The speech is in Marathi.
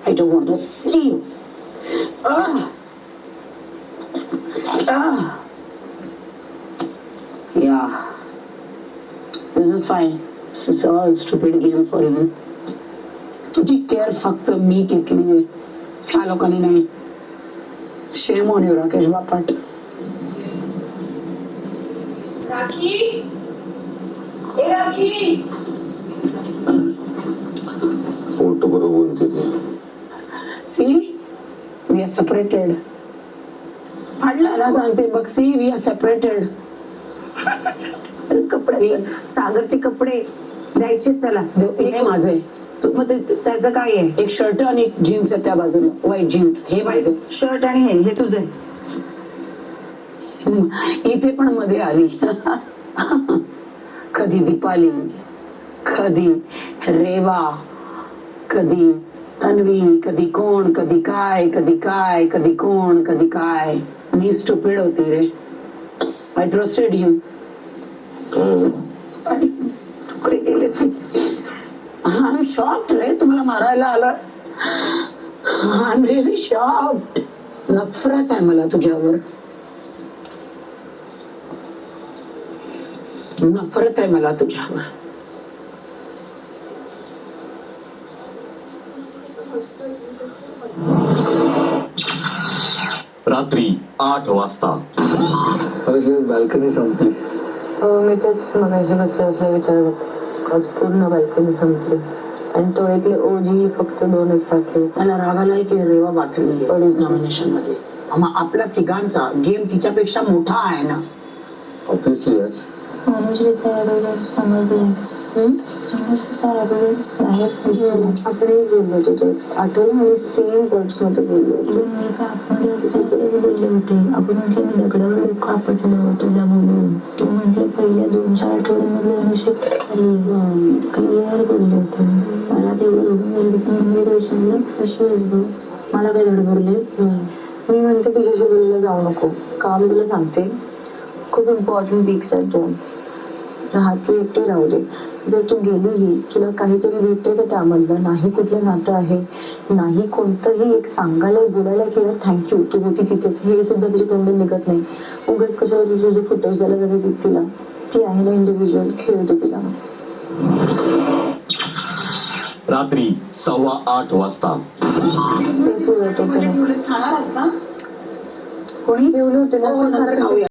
I don't want to see you. Yeah. This is fine. This is all stupid game for you. तुझी केअर फक्त मी घेतली आहे, ह्या लोकांनी नाही. Shame on you Rakesh Bapat. Rakhi, A rakhi. Photo बरोबर बोलते ती. See, we are separated. फाडला ना सांगते बघ. See, we are separated. कपडे, सागरचे कपडे द्यायचे त्याला. हे माझे. मग त्याचं काय आहे? एक शर्ट आणि एक जीन्स आहे त्या बाजूला, व्हाईट जीन्स. हे माझं शर्ट आणि हे तुझं. इथे पण मध्ये आली. कधी दीपाली, कधी रेवा, कधी तन्वी, कधी कोण, कधी काय, कधी काय, कधी कोण, कधी काय. मी स्टुपिड होती रे. I trusted you. तुकडे गेले. आय एम शॉक्ड रे, तुम्हाला मारायला आला. I am really shocked. नफरत आहे मला तुझ्यावर. नफरत आहे मला तुझ्यावर. रात्री 8 वाजता. बाल्कनी संपली. मी तेच मगाशी बसले असल्या विचार आज पूर्ण बाल्कनी संपली आणि टोळीतले ओजी फक्त 2च बाकी. मला राग आलाय की रेवा वाचली अडीच नॉमिनेशन मध्ये. आपला तिघांचा गेम तिच्यापेक्षा मोठा आहे ना. ऑब्विसली समजलं आपणही बोललो होतो. आठवलं आणि सेम वर्ड्स मध्ये बोललो होतो. मी आतमध्ये बोलले होते. आपण म्हटलं मी दगडावर लोक आपटलं तुला बोलून. तू म्हटलं पहिल्या 2-4 आठवड्यांमधले अनुष्य क्लिअर बोलले होते. मला तेवढं रोडून गेलं त्याचं मी विचारलं कशी आहेस गं. मला काय धड बोलले. मी म्हणते तुझ्याशी बोलायला जाऊ नको. का मी तुला सांगते खूप इम्पॉर्टंट वीक्स आहेत 2. राहते एकटी राहू दे. जर तू गेलीही तुला काहीतरी भेटते तर त्यामधलं नाही कुठलं नातं आहे, नाही कोणतंही एक सांगायला बोलायला की यार थँक्यू तू होती तिथेच, हे सुद्धा तुझ्या तोंडून निघत नाही. उगाच कशावर तुझे फुटेज द्यायला जाते तिला. ती आहे ना इंडिव्हिज्युअल, खेळते तिला. रात्री 8:15 वाजता. तेच बोलत होते. कोणी ठेवले होते ना.